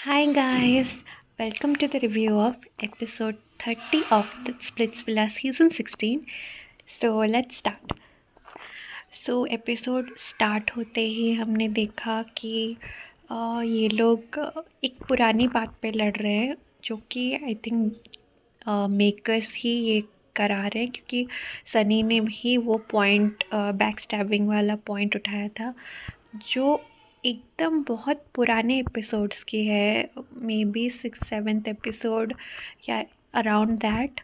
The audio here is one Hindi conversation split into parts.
Hi guys, welcome to the review of episode 30 of the Splitsvilla season 16. So let's start. Episode start होते ही हमने देखा कि ये लोग एक पुरानी बात पे लड़ रहे हैं जो कि आई थिंक मेकर्स ही ये करा रहे हैं क्योंकि सनी ने ही वो पॉइंट बैक स्टैबिंग वाला पॉइंट उठाया था जो एकदम बहुत पुराने एपिसोड्स की है, मे बी 6-7 एपिसोड या अराउंड दैट।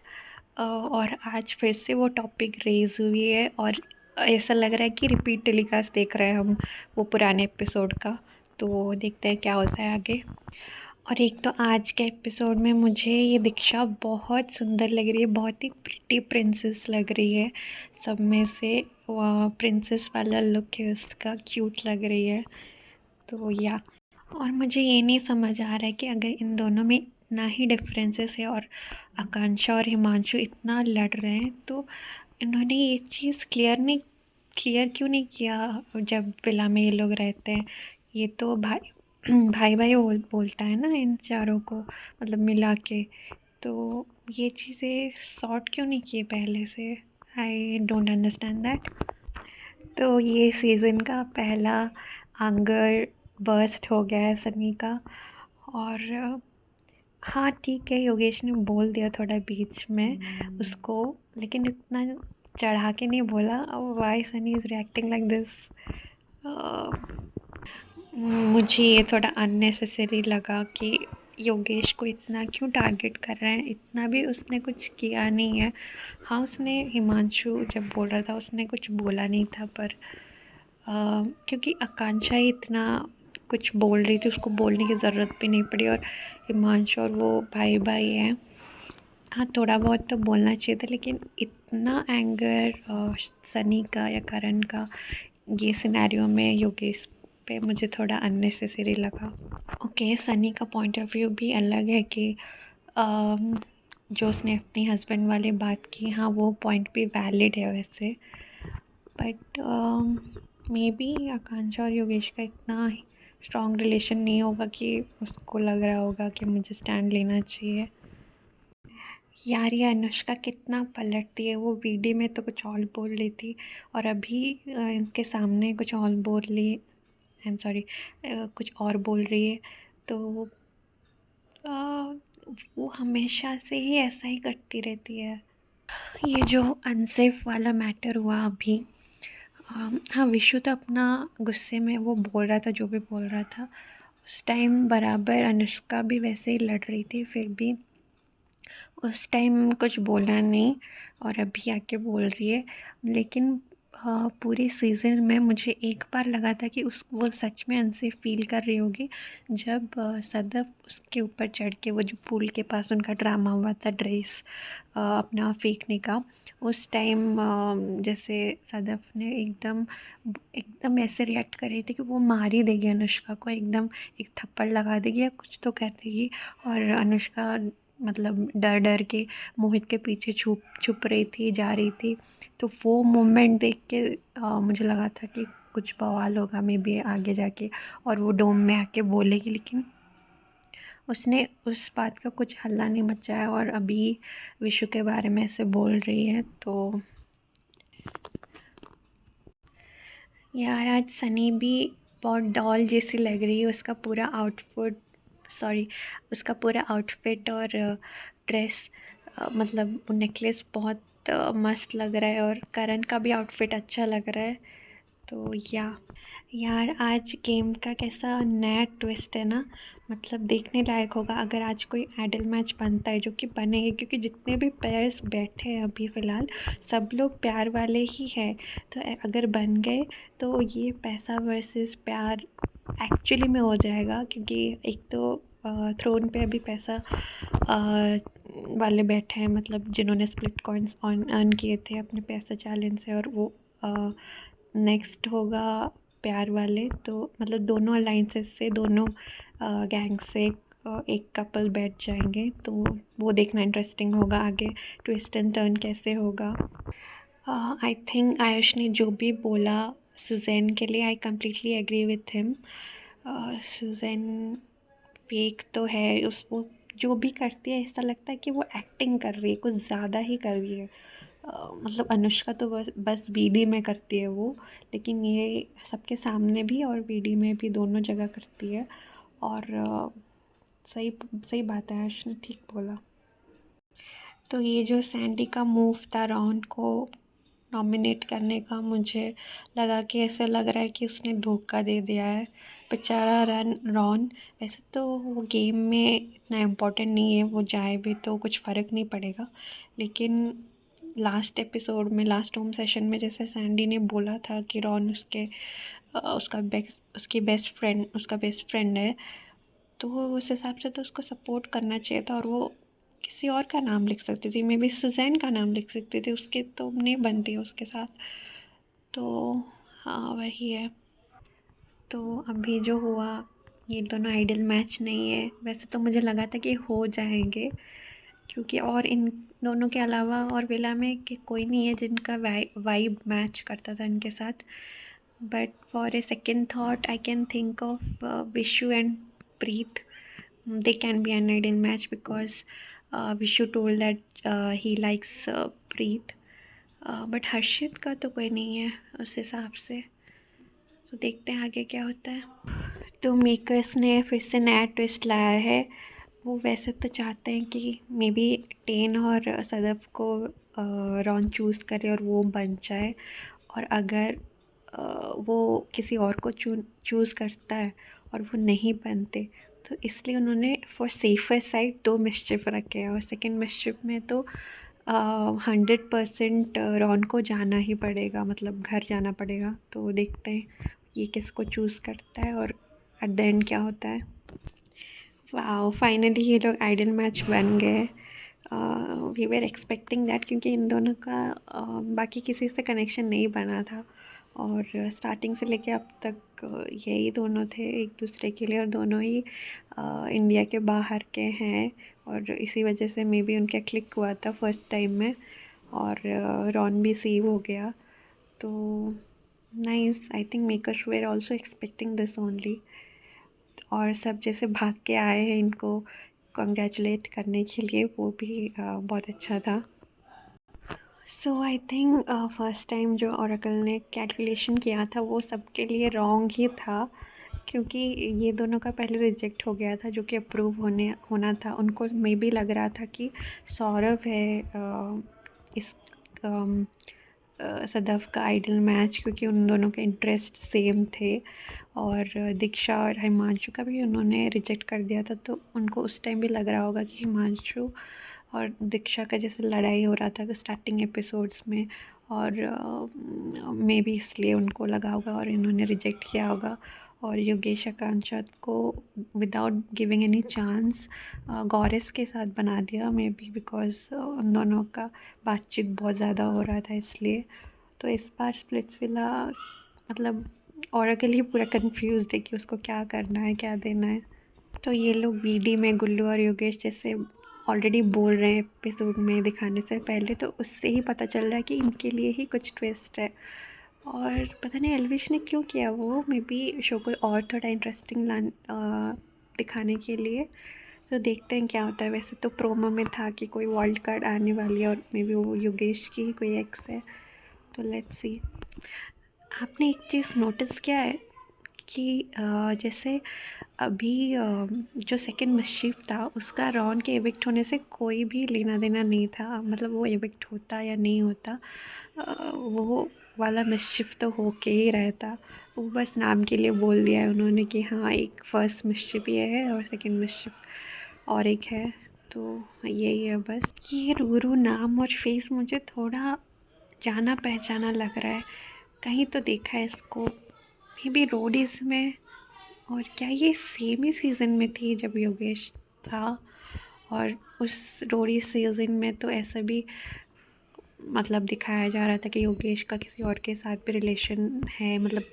और आज फिर से वो टॉपिक रेज हुई है और ऐसा लग रहा है कि रिपीट टेलीकास्ट देख रहे हैं हम वो पुराने एपिसोड का। तो देखते हैं क्या होता है आगे। और एक तो आज के एपिसोड में मुझे ये दीक्षा बहुत सुंदर लग रही है, बहुत ही प्रिटी प्रिंसेस लग रही है। सब में से वो प्रिंसेस वाला लुक है उसका, क्यूट लग रही है। तो या और मुझे ये नहीं समझ आ रहा है कि अगर इन दोनों में इतना ही डिफरेंसेस है और आकांक्षा और हिमांशु इतना लड़ रहे हैं तो इन्होंने ये चीज़ क्लियर क्यों नहीं किया जब विला में ये लोग रहते हैं। ये तो भाई भाई भाई बोलता है ना इन चारों को, मतलब मिला के। तो ये चीज़ें सॉर्ट क्यों नहीं किए पहले से? I don't understand that. तो ये सीज़न का पहला एंगर बर्स्ट हो गया है सनी का। और हाँ ठीक है, योगेश ने बोल दिया थोड़ा बीच में उसको, लेकिन इतना चढ़ा के नहीं बोला। Why Sunny is reacting like this? मुझे ये थोड़ा अननेसेसरी लगा कि योगेश को इतना क्यों टारगेट कर रहे हैं, इतना भी उसने कुछ किया नहीं है। हाँ उसने हिमांशु जब बोल रहा था उसने कुछ बोला नहीं था, पर क्योंकि आकांक्षा ही इतना कुछ बोल रही थी उसको बोलने की ज़रूरत भी नहीं पड़ी। और हिमांशु और वो भाई भाई हैं, हाँ थोड़ा बहुत तो बोलना चाहिए था, लेकिन इतना एंगर सनी का या करण का ये सिनेरियो में योगेश पे मुझे थोड़ा अननेसेसरी लगा। ओके, सनी का पॉइंट ऑफ व्यू भी अलग है कि जो उसने अपनी हस्बैंड वाली बात की, हाँ वो पॉइंट भी वैलिड है वैसे। बट मे बी आकांक्षा और योगेश का इतना स्ट्रॉन्ग रिलेशन नहीं होगा कि उसको लग रहा होगा कि मुझे स्टैंड लेना चाहिए। यार ये अनुष्का कितना पलटती है, वो वीडियो में तो कुछ और बोल रही थी और अभी इनके सामने कुछ और बोल रही, आई एम सॉरी, कुछ और बोल रही है। तो वो हमेशा से ही ऐसा ही करती रहती है। ये जो अनसेफ वाला मैटर हुआ अभी, हाँ विशु तो अपना गुस्से में वो बोल रहा था जो भी बोल रहा था। उस टाइम बराबर अनुष्का भी वैसे ही लड़ रही थी, फिर भी उस टाइम कुछ बोला नहीं और अभी आके बोल रही है। लेकिन पूरी सीज़न में मुझे एक बार लगा था कि वो सच में अनसेफ फील कर रही होगी जब सदफ उसके ऊपर चढ़ के, वो जो पूल के पास उनका ड्रामा हुआ था ड्रेस अपना फेंकने का, उस टाइम जैसे सदफ ने एकदम एकदम ऐसे रिएक्ट कर रही थी कि वो मार ही देगी अनुष्का को, एकदम एक थप्पड़ लगा देगी या कुछ तो कर देगी। और अनुष्का मतलब डर डर के मोहित के पीछे छुप छुप रही थी, जा रही थी। तो वो मोमेंट देख के मुझे लगा था कि कुछ बवाल होगा मे बी आगे जाके और वो डोम में आके बोलेगी, लेकिन उसने उस बात का कुछ हल्ला नहीं मचाया और अभी विशु के बारे में ऐसे बोल रही है। तो यार आज सनी भी बहुत डॉल जैसी लग रही है, उसका पूरा आउटफिट, सॉरी उसका पूरा आउटफिट और ड्रेस, मतलब वो नेकलेस बहुत मस्त लग रहा है और करण का भी आउटफिट अच्छा लग रहा है। तो यार आज गेम का कैसा नया ट्विस्ट है ना, मतलब देखने लायक होगा अगर आज कोई आइडल मैच बनता है, जो कि बनेगा क्योंकि जितने भी प्लेयर्स बैठे हैं अभी फ़िलहाल सब लोग प्यार वाले ही हैं। तो अगर बन गए तो ये पैसा वर्सेस प्यार एक्चुअली में हो जाएगा, क्योंकि एक तो थ्रोन पे अभी पैसा वाले बैठे हैं, मतलब जिन्होंने स्प्लिट कॉइन्स अर्न किए थे अपने पैसा चैलेंज से, और वो नेक्स्ट होगा प्यार वाले। तो मतलब दोनों अलाइंसेस से, दोनों गैंग से एक कपल बैठ जाएंगे, तो वो देखना इंटरेस्टिंग होगा आगे ट्विस्ट एंड टर्न कैसे होगा। आई थिंक आयुष ने जो भी बोला सुजैन के लिए, I completely agree with him. Susanne fake तो है उस वो जो भी करती है, ऐसा लगता है कि वो एक्टिंग कर रही है, कुछ ज़्यादा ही कर रही है। मतलब अनुष्का तो बस बीडी में करती है वो, लेकिन ये सबके सामने भी और बीडी में भी दोनों जगह करती है। और सही सही बात है, अर्श ने ठीक बोला। तो ये जो सैंडी का मूव था रॉन को नॉमिनेट करने का, मुझे लगा कि ऐसा लग रहा है कि उसने धोखा दे दिया है बेचारा रॉन। वैसे तो वो गेम में इतना इम्पोर्टेंट नहीं है, वो जाए भी तो कुछ फ़र्क नहीं पड़ेगा, लेकिन लास्ट एपिसोड में, लास्ट होम सेशन में जैसे सैंडी ने बोला था कि रॉन उसका बेस्ट फ्रेंड है, तो उस हिसाब से तो उसको सपोर्ट करना चाहिए था। और वो किसी और का नाम लिख सकती थी, मे बी सुजैन का नाम लिख सकती थी, उसके तो नहीं बनती है उसके साथ। तो हाँ वही है। तो अभी जो हुआ, ये दोनों आइडल मैच नहीं है, वैसे तो मुझे लगा था कि हो जाएंगे, क्योंकि और इन दोनों के अलावा और विला में कि कोई नहीं है जिनका वाइब मैच करता था इनके साथ। But for a second thought I can think of Vishu and Preet. They can be an ideal match because Vishu told that he likes Preet. But Harshit का तो कोई नहीं है उस हिसाब से, तो देखते हैं आगे क्या होता है। तो मेकर्स ने फिर से नया ट्विस्ट लाया है। वो वैसे तो चाहते हैं कि मे बी टेन और सदफ को रॉन चूज़ करे और वो बन जाए, और अगर वो किसी और को चूज़ करता है और वो नहीं बनते, तो इसलिए उन्होंने फॉर सेफर साइड 2 मिस्चिफ रखे हैं, और सेकंड मिस्चिफ में तो 100% रॉन को जाना ही पड़ेगा, मतलब घर जाना पड़ेगा। तो देखते हैं ये किसको चूज़ करता है और एट द एंड क्या होता है। वाओ, फाइनली ये लोग आइडल मैच बन गए। वी वर एक्सपेक्टिंग दैट, क्योंकि इन दोनों का बाकी किसी से कनेक्शन नहीं बना था, और स्टार्टिंग से लेके अब तक यही दोनों थे एक दूसरे के लिए, और दोनों ही इंडिया के बाहर के हैं, और इसी वजह से मे बी उनका क्लिक हुआ था फर्स्ट टाइम में, और रॉन भी सेव हो गया। तो nice, I think makers were also expecting this only, और सब जैसे भाग के आए हैं इनको कॉन्ग्रेचुलेट करने के लिए, वो भी बहुत अच्छा था। सो आई थिंक फर्स्ट टाइम जो ओरेकल ने कैलकुलेशन किया था वो सबके लिए रॉन्ग ही था, क्योंकि ये दोनों का पहले रिजेक्ट हो गया था जो कि अप्रूव होना था। उनको मे भी लग रहा था कि सौरभ है इस सदफ का आइडल मैच, क्योंकि उन दोनों के इंटरेस्ट सेम थे, और दीक्षा और हिमांशु का भी उन्होंने रिजेक्ट कर दिया था, तो उनको उस टाइम भी लग रहा होगा कि हिमांशु और दीक्षा का जैसे लड़ाई हो रहा था स्टार्टिंग एपिसोड्स में, और मे बी इसलिए उनको लगा होगा और इन्होंने रिजेक्ट किया होगा, और योगेश आकांक्षा को विदाउट गिविंग एनी चांस गौरेस के साथ बना दिया, मे बी बिकॉज उन दोनों का बातचीत बहुत ज़्यादा हो रहा था इसलिए। तो इस बार स्प्लिट्सविला मतलब ओरेकल ही पूरा कंफ्यूज है कि उसको क्या करना है, क्या देना है। तो ये लोग बीडी में गुल्लू और योगेश जैसे ऑलरेडी बोल रहे हैं एपिसोड में दिखाने से पहले, तो उससे ही पता चल रहा है कि इनके लिए ही कुछ ट्विस्ट है। और पता नहीं एल्विश ने क्यों किया वो, मे बी शो को और थोड़ा इंटरेस्टिंग दिखाने के लिए। तो देखते हैं क्या होता है। वैसे तो प्रोमो में था कि कोई वाइल्ड कार्ड आने वाली है, और मे बी वो योगेश की ही कोई एक्स है, तो लेट्स सी। आपने एक चीज़ नोटिस किया है कि जैसे अभी जो सेकंड मिस्चीफ था उसका रॉन के एविक्ट होने से कोई भी लेना देना नहीं था, मतलब वो एविक्ट होता या नहीं होता, वो वाला मिस्चीफ तो होके ही रहता। वो बस नाम के लिए बोल दिया है उन्होंने कि हाँ एक फर्स्ट मिस्चीफ ये है और सेकंड मिस्चीफ और एक है, तो यही है बस। ये रूरू नाम और फेस मुझे थोड़ा जाना पहचाना लग रहा है, कहीं तो देखा है इसको, मे बी रोडीज़ में। और क्या ये सेम ही सीज़न में थी जब योगेश था? और उस रोडी सीज़न में तो ऐसा भी मतलब दिखाया जा रहा था कि योगेश का किसी और के साथ भी रिलेशन है, मतलब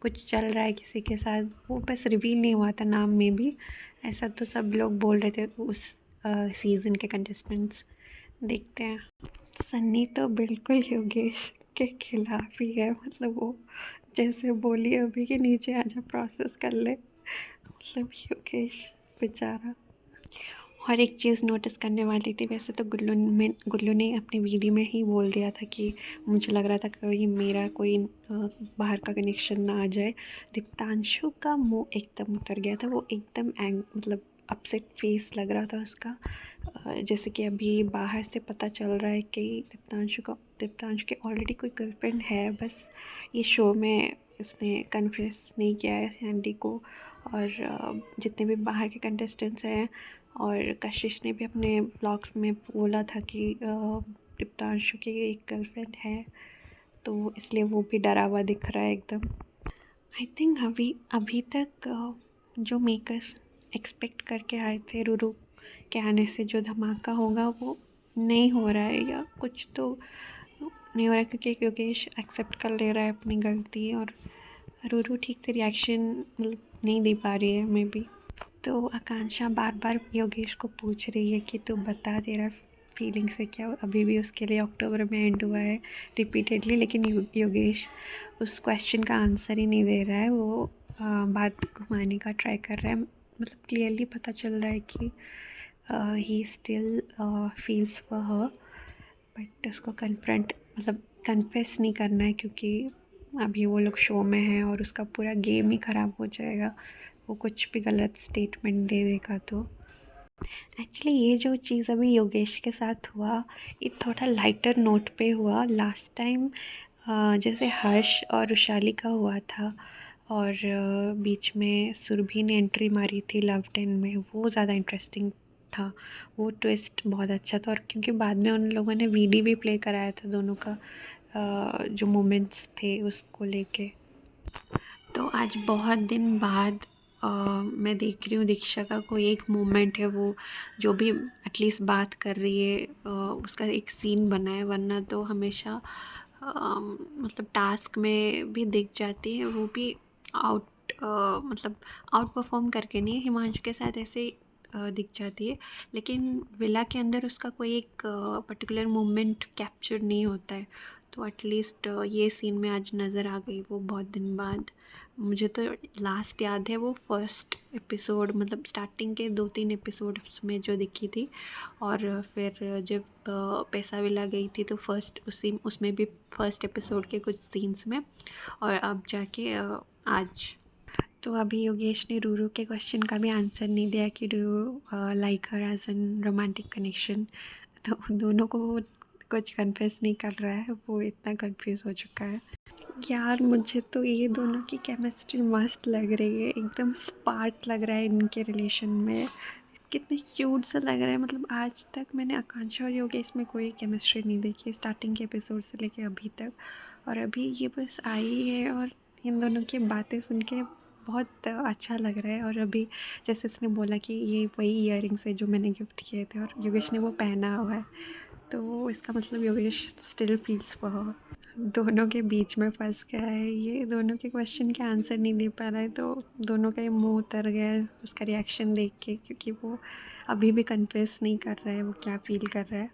कुछ चल रहा है किसी के साथ, वो बस रिवील नहीं हुआ था नाम में भी। ऐसा तो सब लोग बोल रहे थे उस सीज़न के कंटेस्टेंट्स। देखते हैं। सन्नी तो बिल्कुल योगेश के खिलाफ ही है, मतलब वो जैसे बोली अभी कि नीचे आजा प्रोसेस कर ले, मतलब योगेश बेचारा। और एक चीज़ नोटिस करने वाली थी, वैसे तो गुल्लू ने अपनी वीडियो में ही बोल दिया था कि मुझे लग रहा था कि मेरा कोई बाहर का कनेक्शन ना आ जाए। दीप्तांशु का मुंह एकदम उतर गया था, वो एकदम मतलब अपसेट फेस लग रहा था उसका। जैसे कि अभी बाहर से पता चल रहा है कि दीप्तांशु के ऑलरेडी कोई गर्लफ्रेंड है, बस ये शो में इसने कन्फेस नहीं किया है सैंडी को। और जितने भी बाहर के कंटेस्टेंट्स हैं, और कशिश ने भी अपने ब्लॉग्स में बोला था कि दीप्तांशु की एक गर्लफ्रेंड है, तो इसलिए वो भी डरा हुआ दिख रहा है एकदम। आई थिंक अभी तक जो मेकर्स एक्सपेक्ट करके आए थे रूरू के आने से जो धमाका होगा वो नहीं हो रहा है, या कुछ तो नहीं हो रहा है, क्योंकि योगेश एक्सेप्ट कर ले रहा है अपनी गलती, और रूरू ठीक से रिएक्शन मतलब नहीं दे पा रही है मे बी। तो आकांक्षा बार बार योगेश को पूछ रही है कि तू बता तेरा फीलिंग्स है क्या। अभी भी उसके लिए अक्टूबर में एंड हुआ है रिपीटेडली, लेकिन योगेश उस क्वेश्चन का आंसर ही नहीं दे रहा है। वो बात घुमाने का ट्राई कर रहा है, मतलब क्लियरली पता चल रहा है कि he still feels for her, but उसको कन्फ्रंट मतलब कन्फेस नहीं करना है, क्योंकि अभी वो लोग शो में हैं और उसका पूरा गेम ही ख़राब हो जाएगा, वो कुछ भी गलत स्टेटमेंट दे देगा तो। एक्चुअली ये जो चीज़ अभी योगेश के साथ हुआ, ये थोड़ा लाइटर नोट पे हुआ। लास्ट टाइम जैसे हर्ष और वैशाली का हुआ था, और बीच में सुरभि ने एंट्री मारी थी लव 10 में, वो ज़्यादा इंटरेस्टिंग था। वो ट्विस्ट बहुत अच्छा था, और क्योंकि बाद में उन लोगों ने वीडियो भी प्ले कराया था दोनों का, जो मोमेंट्स थे उसको लेके। तो आज बहुत दिन बाद मैं देख रही हूँ दीक्षा का कोई एक मोमेंट है, वो जो भी एटलीस्ट बात कर रही है, उसका एक सीन बना है, वरना तो हमेशा मतलब टास्क में भी दिख जाती है, वो भी आउट मतलब आउट परफॉर्म करके नहीं, हिमांशु के साथ ऐसे दिख जाती है, लेकिन विला के अंदर उसका कोई एक पर्टिकुलर मोमेंट कैप्चर नहीं होता है। तो एटलीस्ट ये सीन में आज नज़र आ गई वो बहुत दिन बाद। मुझे तो लास्ट याद है वो फर्स्ट एपिसोड, मतलब स्टार्टिंग के 2-3 एपिसोड्स में जो दिखी थी, और फिर जब पैसा विला गई थी तो फर्स्ट उसमें भी फर्स्ट एपिसोड के कुछ सीन्स में, और अब जाके आज। तो अभी योगेश ने रूरू के क्वेश्चन का भी आंसर नहीं दिया कि do like her as an romantic connection. तो उन दोनों को वो कुछ कन्फेस नहीं कर रहा है, वो इतना कंफ्यूज हो चुका है। यार मुझे तो ये दोनों की केमिस्ट्री मस्त लग रही है, एकदम स्पार्क लग रहा है इनके रिलेशन में, कितने क्यूट सा लग रहा है। मतलब आज तक मैंने आकांक्षा और योगेश में कोई केमिस्ट्री नहीं देखी स्टार्टिंग के एपिसोड से लेके अभी तक, और अभी ये बस आई है, और इन दोनों की बातें सुन के बहुत अच्छा लग रहा है। और अभी जैसे इसने बोला कि ये वही ईयरिंग्स है जो मैंने गिफ्ट किए थे, और योगेश ने वो पहना हुआ है, तो इसका मतलब Yogesh still feels for her. दोनों के बीच में फंस गया है ये, दोनों के क्वेश्चन के आंसर नहीं दे पा रहा है, तो दोनों का ये मुंह उतर गया है उसका रिएक्शन देख के, क्योंकि वो अभी भी कन्फेस नहीं कर रहा है वो क्या फील कर रहा है।